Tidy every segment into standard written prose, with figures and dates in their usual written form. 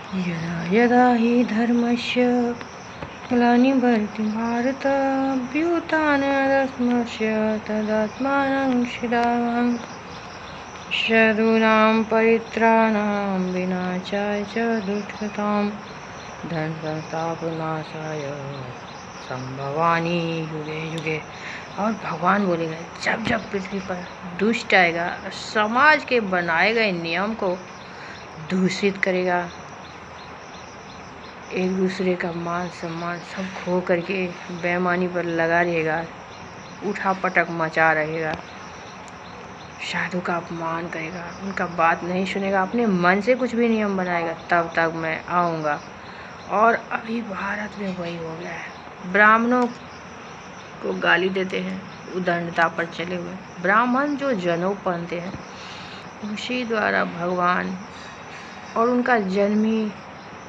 यदा यदा हि धर्मस्य ग्लानिर्भवति भारत अभ्युत्थानमधर्मस्य तदात्मानं सृजाम्यहम्। साधूनां परित्राणाय विनाशाय च दुष्कृतां धर्मसंस्थापनार्थाय संभवामि युगे युगे। और भगवान बोलेगा जब जब पृथ्वी पर दुष्ट आएगा, समाज के बनाए गए नियम को दूषित करेगा, एक दूसरे का मान सम्मान सब खो करके बेईमानी पर लगा रहेगा, उठा पटक मचा रहेगा, साधु का अपमान करेगा, उनका बात नहीं सुनेगा, अपने मन से कुछ भी नियम बनाएगा, तब तक मैं आऊँगा। और अभी भारत में वही हो गया है। ब्राह्मणों को गाली देते हैं, उदंडता पर चले हुए। ब्राह्मण जो जनेऊ पहनते हैं उसी द्वारा भगवान और उनका जन्म ही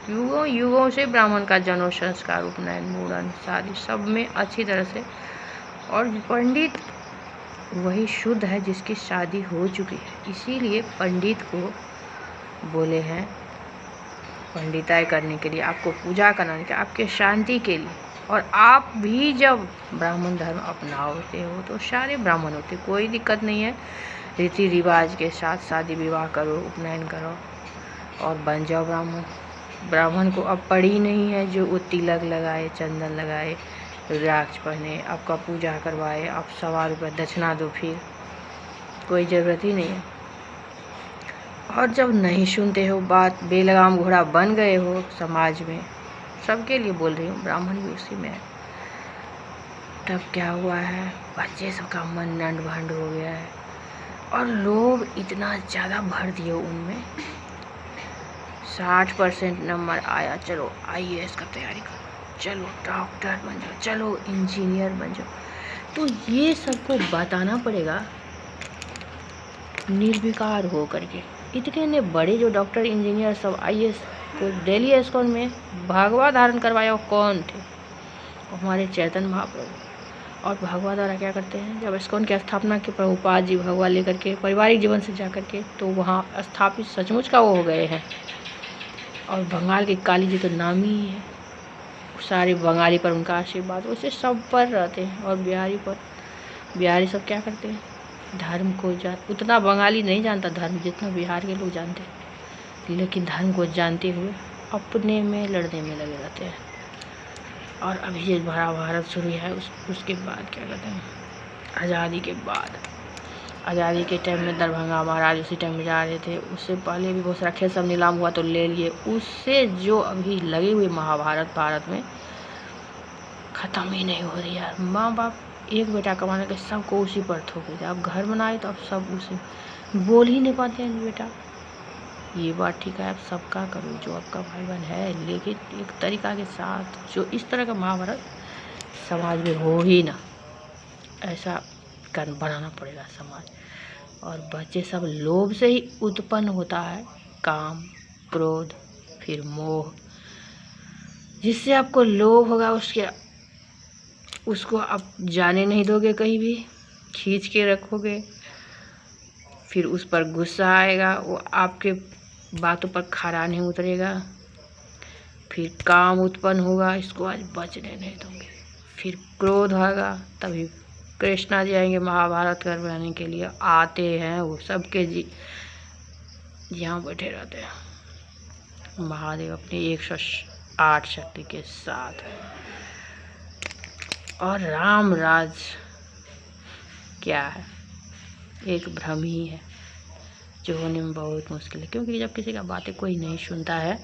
युगों युगों से ब्राह्मण का जनेऊ संस्कार, उपनयन, मुंडन, शादी सब में अच्छी तरह से। और पंडित वही शुद्ध है जिसकी शादी हो चुकी है, इसीलिए पंडित को बोले हैं पंडिताई करने के लिए, आपको पूजा कराने के, आपके शांति के लिए। और आप भी जब ब्राह्मण धर्म अपनाते हो तो सारे ब्राह्मण होते, कोई दिक्कत नहीं है। रीति रिवाज के साथ शादी विवाह करो, उपनयन करो और बन जाओ ब्राह्मण। ब्राह्मण को अब पड़ी नहीं है जो वो तिलक लगाए, चंदन लगाए, रुद्राक्ष पहने, आपका पूजा करवाए, आप 1.25 रुपये दक्षिणा दो, फिर कोई ज़रूरत ही नहीं है। और जब नहीं सुनते हो बात, बेलगाम घोड़ा बन गए हो समाज में, सबके लिए बोल रही हूँ, ब्राह्मण भी उसी में है, तब क्या हुआ है, बच्चे सबका मन नंड भंड हो गया है। और लोग इतना ज़्यादा भर दिए उनमें, 60% नंबर आया, चलो IAS का तैयारी करो, चलो डॉक्टर बन जाओ, चलो इंजीनियर बन जाओ। तो ये सबको बताना पड़ेगा निर्विकार हो करके। इतने बड़े जो डॉक्टर इंजीनियर सब IAS को दिल्ली एस्कॉन में भगवा धारण करवाया कौन थे? हमारे चैतन्य महाप्रभु। और भगवा द्वारा क्या करते हैं, जब एस्कॉन की स्थापना की प्रभुपाद जी भगवा लेकर के पारिवारिक जीवन से जा करके तो वहाँ स्थापित सचमुच का वो हो गए हैं। और बंगाल की काली जी तो नाम ही है, सारे बंगाली पर उनका आशीर्वाद वैसे सब पर रहते हैं। और बिहारी पर, बिहारी सब क्या करते हैं, धर्म को उतना बंगाली नहीं जानता धर्म जितना बिहार के लोग जानते हैं, लेकिन धर्म को जानते हुए अपने में लड़ने में लगे रहते हैं। और अभी ये भरा भारत शुरू है, उसके बाद क्या कहते हैं, आज़ादी के बाद, आज़ादी के टाइम में दरभंगा महाराज उसी टाइम में जा रहे थे, उससे पहले भी बहुत सारा खेत सब नीलाम हुआ तो ले लिए। उससे जो अभी लगी हुई महाभारत भारत में ख़त्म ही नहीं हो रही यार। माँ बाप एक बेटा कमाने के सबको उसी पर थोप देते, अब घर बनाए तो अब सब उसी, बोल ही नहीं पाते हैं बेटा। ये बात ठीक है, आप सबका करो जो आपका भाई बहन है, लेकिन एक तरीका के साथ जो इस तरह का महाभारत समाज में हो ही ना, ऐसा बनाना पड़ेगा समाज। और बच्चे सब लोभ से ही उत्पन्न होता है, काम, क्रोध, फिर मोह। जिससे आपको लोभ होगा उसको आप जाने नहीं दोगे, कहीं भी खींच के रखोगे, फिर उस पर गुस्सा आएगा, वो आपके बातों पर खरा नहीं उतरेगा, फिर काम उत्पन्न होगा, इसको आज बचने नहीं दूंगे। फिर क्रोध होगा, तभी कृष्णा जी आएंगे महाभारत करवाने के लिए, आते हैं वो सबके जी यहाँ बैठे रहते हैं महादेव अपनी 108 शक्ति के साथ। और राम राज क्या है, एक भ्रम ही है जो होने में बहुत मुश्किल है, क्योंकि जब किसी का बातें कोई नहीं सुनता है,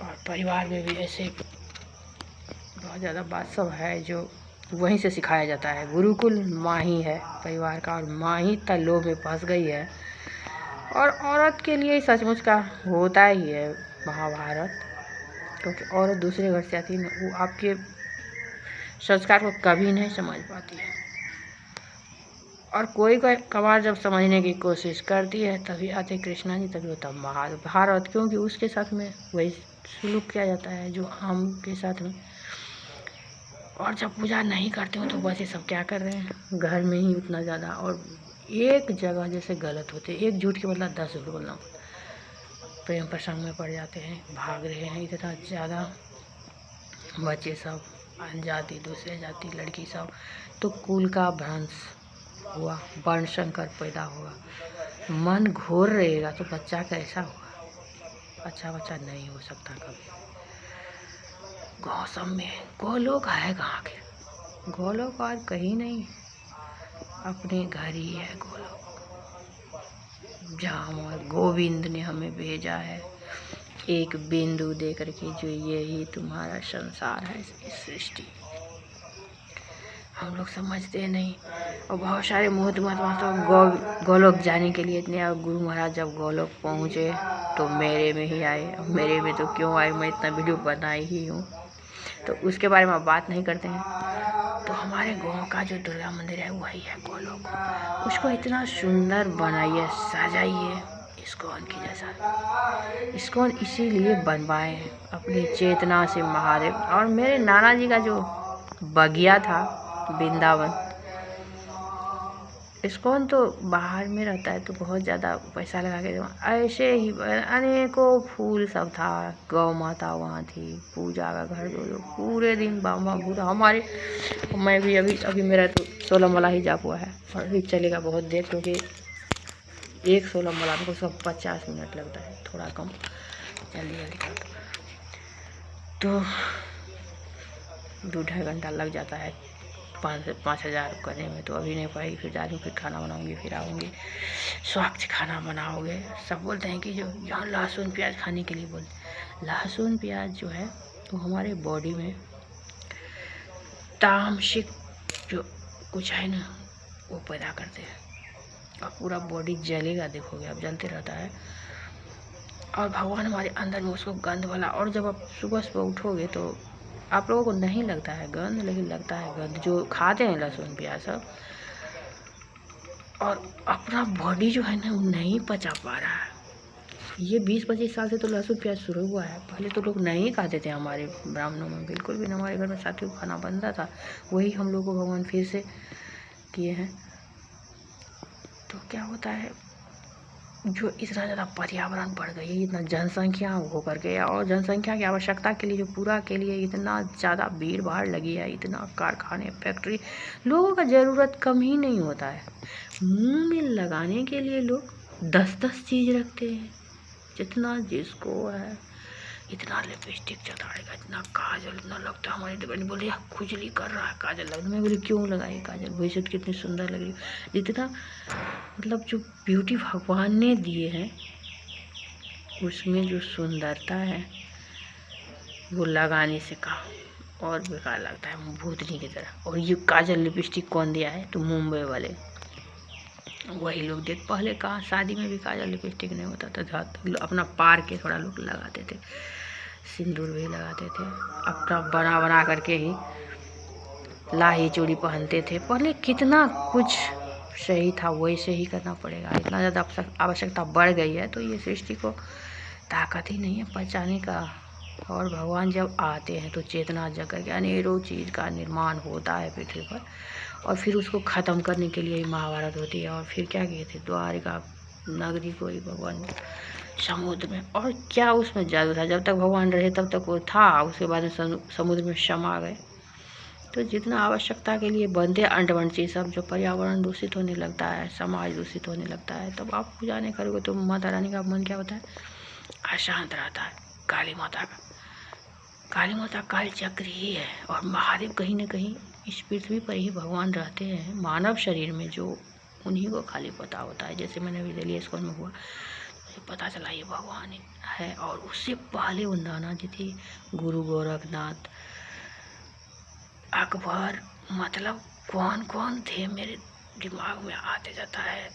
और परिवार में भी ऐसे बहुत ज़्यादा बात सब है जो वहीं से सिखाया जाता है। गुरुकुल माँ ही है परिवार का, और माँ ही लोभ में फंस गई है। और औरत के लिए सचमुच का होता ही है महाभारत, क्योंकि औरत दूसरे घर से आती है, वो आपके संस्कार को कभी नहीं समझ पाती है। और कोई कबार जब समझने की कोशिश करती है तभी आते कृष्णा जी, तभी होता महाभारत, क्योंकि उसके साथ में वही सुलूक किया जाता है जो हम के साथ में। और जब पूजा नहीं करते हो तो बच्चे सब क्या कर रहे हैं, घर में ही उतना ज़्यादा, और एक जगह जैसे गलत होते, एक झूठ के बदला 10 झूठ बोलना। प्रेम प्रसंग में पड़ जाते हैं, भाग रहे हैं। इतना ज़्यादा बच्चे सब, जाति दूसरे जाति लड़की सब, तो कुल का भ्रंश हुआ, वर्ण संकर पैदा हुआ। मन घोर रहेगा तो बच्चा कैसा होगा? अच्छा बच्चा नहीं हो सकता कभी। गाँव सब में गोलोक है कहाँ के? गोलोक आज कहीं नहीं, अपने घर ही है गोलोक, जहाँ गोविंद ने हमें भेजा है एक बिंदु दे करके, जो यही तुम्हारा संसार है, इस सृष्टि। हम लोग समझते नहीं, और बहुत सारे मोहत महात्मा तो गोलोक जाने के लिए इतने, और गुरु महाराज जब गोलोक पहुँचे तो मेरे में ही आए। अब मेरे में तो क्यों आए, मैं इतना वीडियो बनाई ही हूँ, तो उसके बारे में बात नहीं करते हैं। तो हमारे गाँव का जो दुर्गा मंदिर है वही है गोलोक। उसको इतना सुंदर बनाइए, सजाइए, इस्कॉन की जैसा। इस्कॉन इसीलिए बनवाए हैं अपनी चेतना से महादेव। और मेरे नाना जी का जो बगिया था वृंदावन, इस्कॉन तो बाहर में रहता है तो बहुत ज़्यादा पैसा लगा के, ऐसे ही अनेकों फूल सब था, गौ माता वहाँ थी, पूजा का घर दो पूरे दिन बाबा पूरा हमारे। मैं भी अभी मेरा तो 16 मला ही जा हुआ है, और अभी चलेगा बहुत देर, क्योंकि एक 16 मला को सब 50 मिनट लगता है, थोड़ा कम जल्दी जल्दी कर तो 2-2.5 घंटा लग जाता है 5 से 5,000 करने में। तो अभी नहीं पाएगी, फिर जा रही हूँ, फिर खाना बनाऊँगी, फिर आऊँगी। स्वच्छ खाना बनाओगे। सब बोलते हैं कि जो यहाँ लहसुन प्याज खाने के लिए बोलते, लहसुन प्याज जो है वो हमारे बॉडी में तामसिक जो कुछ है ना वो पैदा करते हैं, और पूरा बॉडी जलेगा, देखोगे आप, जलते रहता है। और भगवान हमारे अंदर में उसको गंध वाला, और जब आप सुबह सुबह उठोगे तो आप लोगों को नहीं लगता है गंध, लेकिन लगता है गंध जो खाते हैं लहसुन प्याज सब। और अपना बॉडी जो है ना वो नहीं पचा पा रहा है। ये 20-25 साल से तो लहसुन प्याज शुरू हुआ है। पहले तो लोग नहीं खाते थे, हमारे ब्राह्मणों में बिल्कुल भी, हमारे घर में साथियों को खाना बनता था, वही हम लोग को भगवान फिर से किए हैं। तो क्या होता है, जो इतना ज़्यादा पर्यावरण बढ़ गई है, इतना जनसंख्या हो करके, और जनसंख्या की आवश्यकता के लिए जो पूरा के लिए इतना ज़्यादा भीड़ भाड़ लगी है, इतना कारखाने फैक्ट्री, लोगों का ज़रूरत कम ही नहीं होता है। मुंह में लगाने के लिए लोग 10-10 चीज़ रखते हैं, जितना जिसको है इतना लिपस्टिक चढ़ाएगा, इतना काजल, इतना लगता है। हमारी दुकान बोले यार खुजली कर रहा है काजल लगता, मैं बोली क्यों लगाई काजल, वैसे तो कितनी सुंदर लग रही। जितना मतलब जो ब्यूटी भगवान ने दिए हैं उसमें जो सुंदरता है वो लगाने से कम और बेकार लगता है, भूतनी की तरह। और ये काजल लिपस्टिक कौन दिया है, तो मुंबई वाले वही लोग देख। पहले कहाँ शादी में भी काजल लिपस्टिक नहीं होता था, अपना पार के थोड़ा लोग लगाते थे, सिंदूर भी लगाते थे, अपना बना करके ही लाही चूड़ी पहनते थे। पहले कितना कुछ सही था, वैसे ही करना पड़ेगा। इतना ज़्यादा आवश्यकता बढ़ गई है तो ये सृष्टि को ताकत ही नहीं है पचाने का। और भगवान जब आते हैं तो चेतना जग करके अनेकों चीज़ का निर्माण होता है पृथ्वी पर, और फिर उसको ख़त्म करने के लिए ही महाभारत होती है। और फिर क्या किए थे, द्वारिका नगरी को ही भगवान समुद्र में, और क्या उसमें जादू था, जब तक भगवान रहे तब तक वो था, उसके बाद में समुद्र में समा गए। तो जितना आवश्यकता के लिए बनते अंडवन चीज़ सब, जो पर्यावरण दूषित होने लगता है, समाज दूषित होने लगता है, तब आप पूजा नहीं करोगे तो माता रानी का मन क्या होता है, अशांत रहता है। काली माता का, काली माता काल चक्र ही है, और महादेव कहीं ना कहीं इस पृथ्वी पर ही भगवान रहते हैं मानव शरीर में, जो उन्हीं को खाली पता होता है। जैसे मैंने अभी दिल्ली स्कूल में हुआ, मुझे पता चला ये भगवान है। और उससे पहले वो नाना जी थी, गुरु गोरखनाथ, अकबर, मतलब कौन कौन थे मेरे दिमाग में आते जाता है,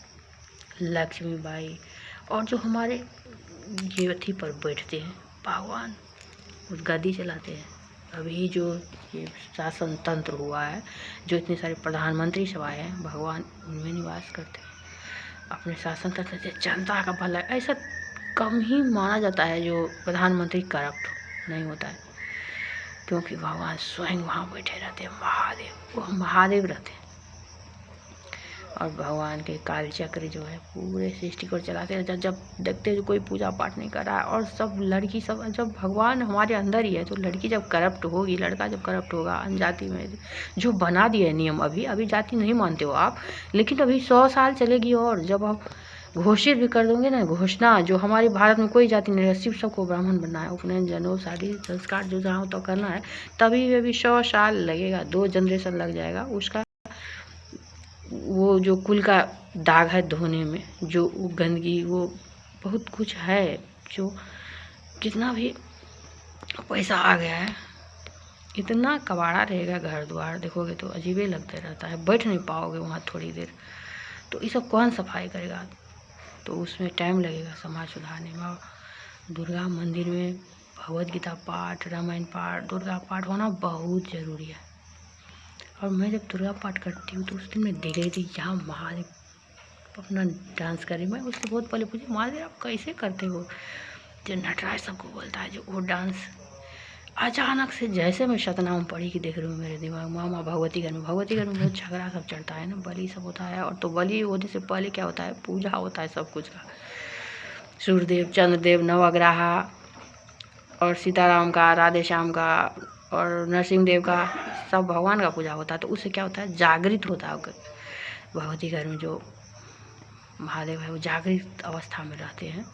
लक्ष्मीबाई, और जो हमारे ये अथी पर बैठते हैं भगवान, उस गद्दी चलाते हैं। अभी जो ये शासन तंत्र हुआ है, जो इतने सारे प्रधानमंत्री सब आए हैं, भगवान उनमें निवास करते हैं। अपने शासन तंत्र से जनता का भला, ऐसा कम ही माना जाता है जो प्रधानमंत्री करप्ट नहीं होता है, क्योंकि भगवान स्वयं वहाँ बैठे रहते हैं। महादेव, वो महादेव रहते हैं। और भगवान के काल चक्र जो है पूरे सृष्टि को चलाते हैं। जब देखते हैं कोई पूजा पाठ नहीं कर रहा है और सब लड़की सब, जब भगवान हमारे अंदर ही है तो लड़की जब करप्ट होगी, लड़का जब करप्ट होगा, अनजाति में जो बना दिए नियम, अभी जाति नहीं मानते हो आप, लेकिन अभी 100 साल चलेगी। और जब आप घोषित भी कर दोगे ना, घोषणा, जो हमारे भारत में कोई जाति नहीं है, सिर्फ सबको ब्राह्मण बनना है, उपनयन, जनेऊ, शादी, संस्कार जो जहाँ तो करना है, तभी अभी 100 साल लगेगा, 2 जनरेशन लग जाएगा उसका। वो जो कुल का दाग है धोने में, जो वो गंदगी, वो बहुत कुछ है, जो कितना भी पैसा आ गया है, इतना कबाड़ा रहेगा, घर द्वार देखोगे तो अजीबे लगते रहता है, बैठ नहीं पाओगे वहाँ थोड़ी देर। तो ये सब कौन सफाई करेगा? तो उसमें टाइम लगेगा समाज सुधारने में। दुर्गा मंदिर में भगवद गीता पाठ, रामायण पाठ, दुर्गा पाठ होना बहुत ज़रूरी है। और मैं जब दुर्गा पाठ करती हूँ तो उस दिन मैं देख रही थी यहाँ महादेव अपना डांस कर रही। मैं उससे बहुत पहले पूछी, महादेव आप कैसे करते हो? जो नटराज सबको बोलता है जो वो डांस, अचानक से जैसे मैं सतनाम पढ़ी कि देख रही हूँ मेरे दिमाग में, मामा भगवती घर में बहुत झगड़ा सब चलता है ना, बलि सब होता है। और तो बलि होने से पहले क्या होता है, पूजा होता है सब कुछ का, सूर्यदेव, चंद्रदेव, नवग्रह और सीताराम का, राधे श्याम का और नरसिंह देव का, सब भगवान का पूजा होता है। तो उससे क्या होता है, जागृत होता है भगवती घर में जो महादेव है वो जागृत अवस्था में रहते हैं।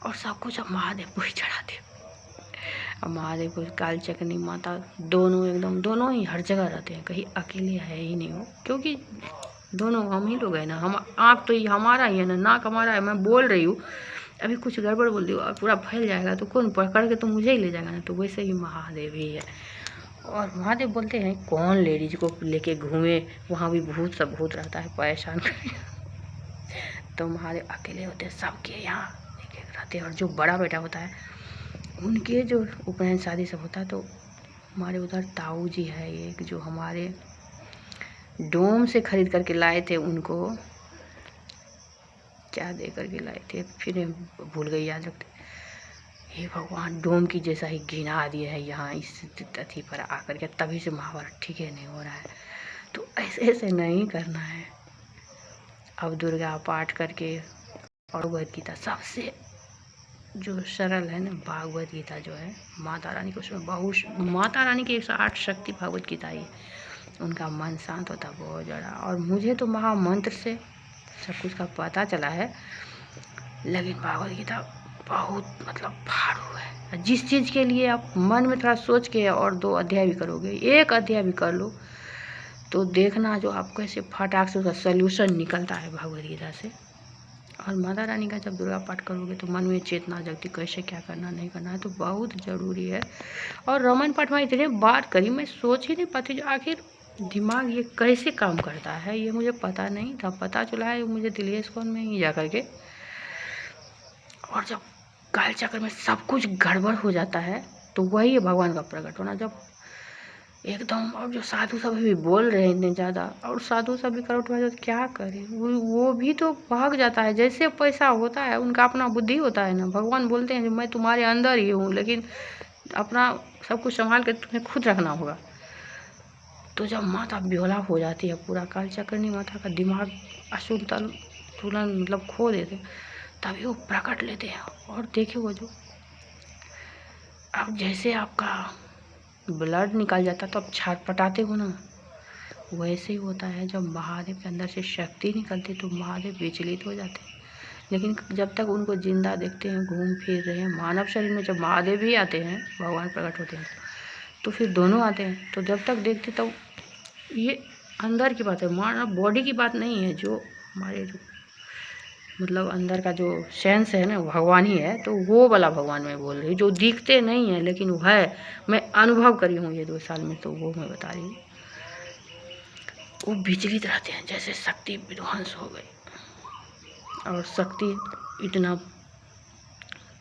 और सब कुछ अब महादेव को ही चढ़ाते हैं। अब महादेव को काल चक्री माता दोनों एकदम, दोनों ही हर जगह रहते हैं, कहीं अकेले है ही नहीं हो, क्योंकि दोनों हम ही लोग हैं ना। हम आँख तो ये हमारा ही है ना, नाक हमारा है। मैं बोल रही हूँ, अभी कुछ गड़बड़ बोल दी और पूरा फैल जाएगा तो कौन पकड़ के तो मुझे ही ले जाएगा ना। तो वैसे ही महादेव ही है। और महादेव बोलते हैं कौन लेडीज को लेके घूमे, वहाँ भी भूत सब भूत रहता है परेशान तो महादेव अकेले होते हैं, सबके यहाँ एक एक रहते हैं। और जो बड़ा बेटा होता है उनके जो उपनयन शादी सब होता है, तो हमारे उधर ताऊ जी है एक, जो हमारे डोम से खरीद करके लाए थे, उनको क्या दे करके लाए थे, फिर भूल गई, याद रखते। हे भगवान, डोम की जैसा ही गिना दिए है यहाँ इस तिथि पर आकर के, तभी से महाभारत ठीक है नहीं हो रहा है। तो ऐसे ऐसे नहीं करना है। अब दुर्गा पाठ करके और भगवद गीता सबसे जो सरल है ना, भागवत गीता जो है माता रानी को, उसमें बहुत माता रानी की 108 शक्ति भागवत गीता ही, उनका मन शांत होता बहुत ज़्यादा। और मुझे तो महामंत्र से सब कुछ का पता चला है, लेकिन भागवत गीता बहुत मतलब फाड़ू है। जिस चीज़ के लिए आप मन में थोड़ा सोच के और 2 अध्याय भी करोगे, 1 अध्याय भी कर लो, तो देखना जो आपको ऐसे फटाक से उसका सोल्यूशन निकलता है भगवद गीता से। और माता रानी का जब दुर्गा पाठ करोगे तो मन में चेतना जगती, कैसे क्या करना नहीं करना है, तो बहुत ज़रूरी है। और रामायण पाठ में इतने बार करी, मैं सोच ही नहीं पाती जो आखिर दिमाग ये कैसे काम करता है, ये मुझे पता नहीं था। पता चला है मुझे दिलेश कौन में ही जा करके। और जब काल चक्र में सब कुछ गड़बड़ हो जाता है तो वही है भगवान का प्रकट होना, जब एकदम। और जो साधु सब भी बोल रहे हैं इतने ज़्यादा, और साधु सब भी करप्ट हो जाए तो क्या करें, वो भी तो भाग जाता है। जैसे पैसा होता है उनका अपना बुद्धि होता है ना, भगवान बोलते हैं मैं तुम्हारे अंदर ही हूँ, लेकिन अपना सब कुछ संभाल कर तुम्हें खुद रखना होगा। तो जब माता बेहोला हो जाती है, पूरा काल चक्रनी माता का दिमाग असुतल तुलन मतलब खो देते, तभी वो प्रकट लेते हैं। और देखिए वो जो अब जैसे आपका ब्लड निकल जाता तो आप छटपटाते हो ना, वैसे ही होता है। जब महादेव के अंदर से शक्ति निकलती तो महादेव विचलित हो जाते हैं। लेकिन जब तक उनको जिंदा देखते हैं, घूम फिर रहे हैं मानव शरीर में, जब महादेव भी आते हैं, भगवान प्रकट होते हैं, तो फिर दोनों आते हैं। तो जब तक देखते तब ये अंदर की बात है, मानव बॉडी की बात नहीं है। जो हमारे जो मतलब अंदर का जो सेंस है ना, भगवान ही है। तो वो वाला भगवान मैं बोल रही हूँ, जो दिखते नहीं है लेकिन वो है। मैं अनुभव करी हूँ ये 2 साल में, तो वो मैं बता रही हूँ। वो विचलित रहते हैं, जैसे शक्ति विध्वंस हो गई। और शक्ति इतना,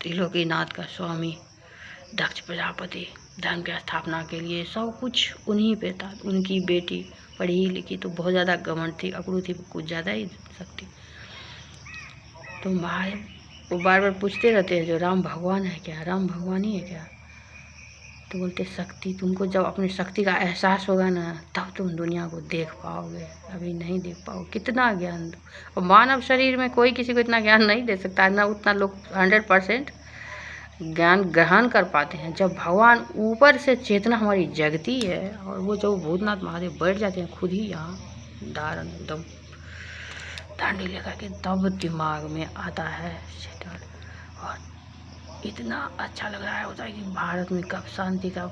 त्रिलोकीनाथ का स्वामी दक्ष प्रजापति धर्म की स्थापना के लिए सब कुछ उन्हीं पे था। उनकी बेटी पढ़ी लिखी तो बहुत ज़्यादा घमंड थी, अकड़ू थी, कुछ ज़्यादा ही शक्ति। तो महादेव वो बार बार पूछते रहते हैं जो राम भगवान है क्या, राम भगवान ही है क्या। तो बोलते शक्ति, तुमको जब अपनी शक्ति का एहसास होगा ना तब तुम दुनिया को देख पाओगे, अभी नहीं देख पाओगे। कितना ज्ञान दो, और मानव शरीर में कोई किसी को इतना ज्ञान नहीं दे सकता, ना उतना लोग 100% ज्ञान ग्रहण कर पाते हैं। जब भगवान ऊपर से चेतना हमारी जगती है और वो जब भूतनाथ महादेव बैठ जाते हैं खुद ही यहाँ धारण एकदम डांडी लेकर के, तब दिमाग में आता है चेतना। और इतना अच्छा लग रहा है, होता है कि भारत में कब शांति का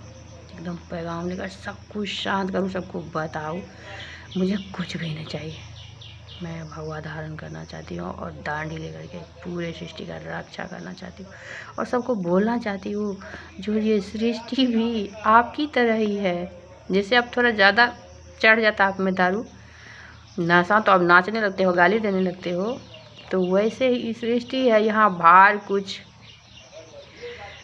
एकदम पैगाम लेकर सब कुछ शांत करूँ, सबको बताऊँ। मुझे कुछ भी नहीं चाहिए, मैं भगवा धारण करना चाहती हूँ और डांडी लेकर के पूरे सृष्टि का रक्षा करना चाहती हूँ। और सबको बोलना चाहती हूँ जो ये सृष्टि भी आपकी तरह ही है। जैसे अब थोड़ा ज़्यादा चढ़ जाता आप में दारू नशा, तो अब नाचने लगते हो, गाली देने लगते हो, तो वैसे ही सृष्टि है। यहाँ भार कुछ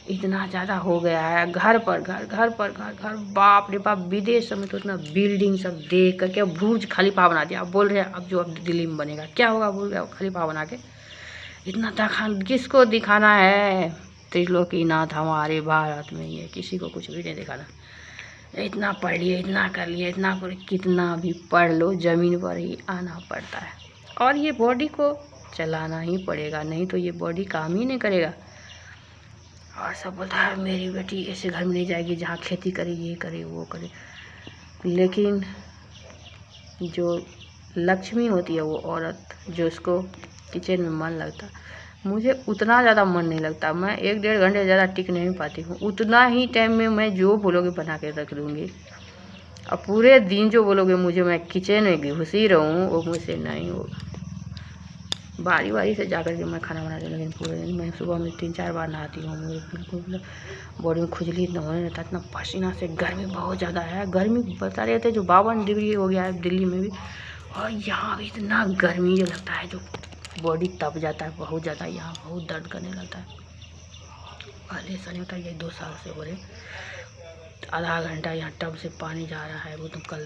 इतना ज़्यादा हो गया है, घर पर घर, घर पर घर, घर, बाप रे बाप। विदेश में तो इतना बिल्डिंग सब देख करके बुर्ज खलीफा बना दिया। अब बोल रहे हैं अब जो अब दिल्ली में बनेगा क्या होगा, बोल रहे खलीफा बना के। इतना किसको दिखाना है, त्रिलोकीनाथ हमारे भारत में ही है, किसी को कुछ भी नहीं दिखाना। इतना पढ़ लिए, इतना कर लिए, इतना कर, कितना भी पढ़ लो ज़मीन पर ही आना पड़ता है। और ये बॉडी को चलाना ही पड़ेगा, नहीं तो ये बॉडी काम ही नहीं करेगा। और सब बोलता है मेरी बेटी ऐसे घर में नहीं जाएगी जहाँ खेती करे, ये करे, वो करे। लेकिन जो लक्ष्मी होती है वो औरत, जो उसको किचन में मन लगता, मुझे उतना ज़्यादा मन नहीं लगता। मैं 1-1.5 घंटे ज़्यादा टिक नहीं पाती हूँ। उतना ही टाइम में मैं जो बोलोगे बना के रख दूँगी, और पूरे दिन जो बोलोगे मुझे मैं किचन में घुसी रहूँ वो मुझसे नहीं होगा। बारी बारी से जा कर के मैं खाना बनाती हूँ, लेकिन पूरे दिन मैं सुबह में 3-4 बार नहाती हूँ। मुझे बिल्कुल बॉडी में खुजली इतना होने लगता, इतना पसीना से। गर्मी बहुत ज़्यादा है, गर्मी बता रहे थे जो 52 डिग्री हो गया है दिल्ली में भी, और यहाँ भी इतना गर्मी जो लगता है, जो बॉडी तप जाता है बहुत ज़्यादा। यहाँ बहुत दर्द करने लगता है। पहले ऐसा नहीं होता, ये 2 साल से हो रहे। आधा घंटा यहाँ टब से पानी जा रहा है, वो तो कल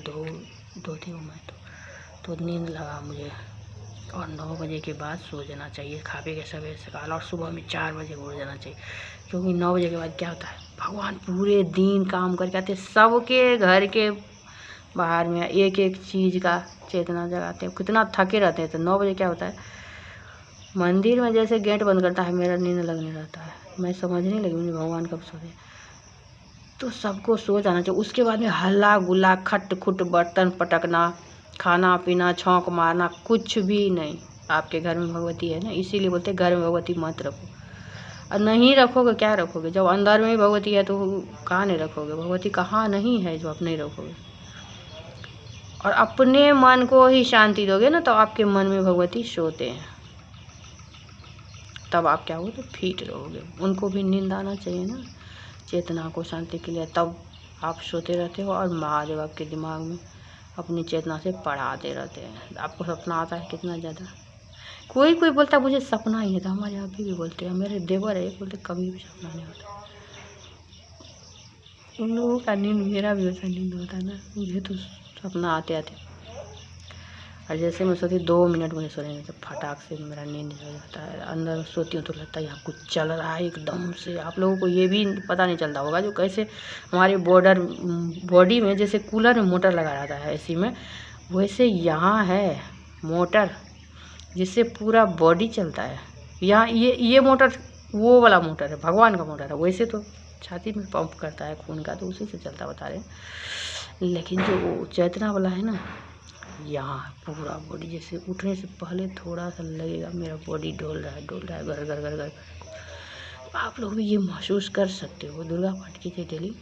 धोती हूँ मैं तो नींद लगा मुझे। और 9 बजे के बाद सो जाना चाहिए, खा पी के सवेरे सकाल, और सुबह में 4 बजे उठ जाना चाहिए। क्योंकि 9 बजे के बाद क्या होता है, भगवान पूरे दिन काम करके आते, सबके घर के बाहर में एक एक चीज़ का चेतना जगाते हैं। कितना थके रहते हैं, तो 9 बजे क्या होता है, मंदिर में जैसे गेट बंद करता है, मेरा नींद लगने रहता है। मैं समझने लगी मुझे भगवान कब सो रहे। तो सबको सो जाना चाहिए। उसके बाद में हल्ला गुल्ला, खट खुट, बर्तन पटकना, खाना पीना, छौंक मारना, कुछ भी नहीं। आपके घर में भगवती है ना, इसीलिए बोलते घर में भगवती मत रखो। और नहीं रखोगे क्या रखोगे, जब अंदर में ही भगवती है तो कहाँ नहीं रखोगे। भगवती कहाँ नहीं है जो आप नहीं रखोगे। और अपने मन को ही शांति दोगे ना, तो आपके मन में भगवती सोते हैं, तब आप क्या हो तो फिट रहोगे। उनको भी नींद आना चाहिए ना, चेतना को शांति के लिए, तब आप सोते रहते हो। और महादेव आपके दिमाग में अपनी चेतना से पढ़ाते रहते हैं। आपको सपना आता है कितना ज़्यादा। कोई कोई बोलता है मुझे सपना ही था, हमारे यहाँ भी बोलते हैं, मेरे देवर है बोलते कभी भी सपना नहीं होता। उन लोगों का नींद, मेरा भी वैसा नींद होता है ना, मुझे तो सपना आते आते। और जैसे मैं सोती 2 मिनट मुझे सोने में, जब फटाक से मेरा नींद हो जाता है। अंदर सोती हूँ तो लगता है यहाँ कुछ चल रहा है एकदम से। आप लोगों को ये भी पता नहीं चलता होगा, जो कैसे हमारे बॉडी में जैसे कूलर में मोटर लगा रहता है एसी में, वैसे यहाँ है मोटर जिससे पूरा बॉडी चलता है। यहाँ ये मोटर वो वाला मोटर है, भगवान का मोटर है। वैसे तो छाती में पंप करता है खून का, तो उसी से चलता बता रहे हैं। लेकिन जो चेतना वाला है ना, यहाँ पूरा बॉडी, जैसे उठने से पहले थोड़ा सा लगेगा मेरा बॉडी डोल रहा है घर घर घर घर। आप लोग भी ये महसूस कर सकते हो। दुर्गा पाठ कीजिए डेली,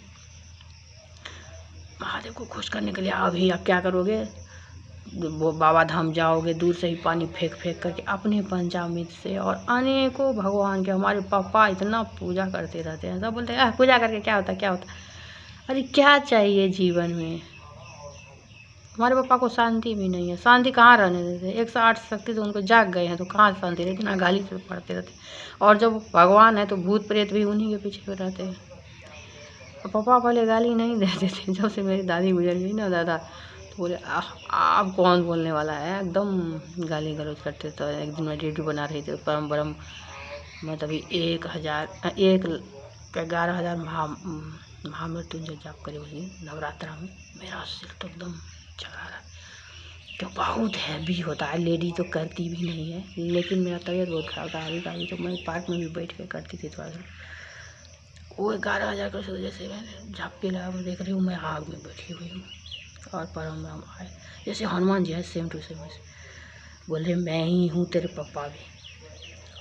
महादेव को खुश करने के लिए। अभी आप क्या करोगे, वो बाबा धाम जाओगे, दूर से ही पानी फेंक फेंक करके अपने पंचामृत से। और अनेकों भगवान के, हमारे पापा इतना पूजा करते रहते हैं। सब बोलते हैं पूजा करके क्या होता क्या होता। अरे क्या चाहिए जीवन में। हमारे पापा को शांति भी नहीं है, शांति कहाँ रहने देते। 108 शक्ति तो उनको जाग गए हैं, तो कहाँ शांति रहती, ना गाली से पढ़ते रहते। और जब भगवान है तो भूत प्रेत भी उन्हीं के पीछे रहते हैं। और पापा पहले गाली नहीं देते थे, जब से मेरी दादी गुजर गई ना, दादा तो बोले आप कौन बोलने वाला है, एकदम गाली गलौज करते। तो एक दिन मैं रेडियो बना रही थी, परम ब्रह्म, मैं तभी 11,000 महामृत्युंजय जाप करे हुए नवरात्रा में। मेरा सिर तो एकदम चला रहा, तो बहुत हैवी होता है। लेडी तो करती भी नहीं है, लेकिन मेरा तबीयत बहुत खराब था। अभी तो मैं पार्क में भी बैठ के करती थी थोड़ा सा। वो 11,000 का जैसे मैं झपके लगा मैं देख रही हूँ, मैं आग में बैठी हुई हूँ और परम आए जैसे हनुमान जी है, सेम टू सेम। बोले मैं ही हूँ तेरे पापा भी,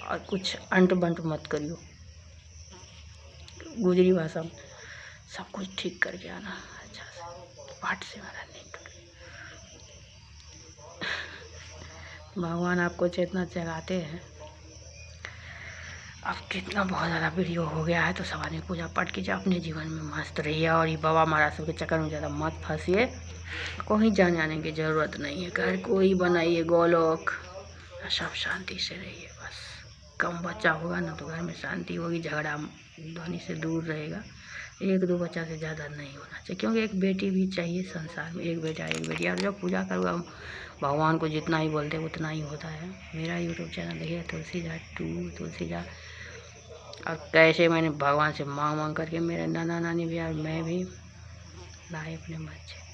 और कुछ अंट बंट मत करियो। गुजरी भाषा में सब कुछ ठीक करके आना अच्छा से। पाठ से मेरा नहीं टूट। भगवान आपको चेतना जगाते हैं। अब कितना बहुत ज़्यादा वीडियो हो गया है, तो सब आदमी पूजा पाठ कीजिए, अपने जीवन में मस्त रहिए, और ये बाबा महाराज सबके चक्कर में ज़्यादा मत फंसिए। कहीं जाने आने की ज़रूरत नहीं है। घर को ही बनाइए गोलोक, सब शांति से रहिए। बस कम बच्चा होगा ना तो घर में शांति होगी, झगड़ा ध्वनि से दूर रहेगा। 1-2 बच्चा से ज़्यादा नहीं होना चाहिए, क्योंकि एक बेटी भी चाहिए संसार में। एक बेटा एक बेटी, और जब पूजा करूँगा भगवान को जितना ही बोलते उतना ही होता है। मेरा यूट्यूब चैनल देखिए तुलसी और कैसे मैंने भगवान से मांग करके मेरे नाना नानी भी और मैं भी लाए अपने बच्चे।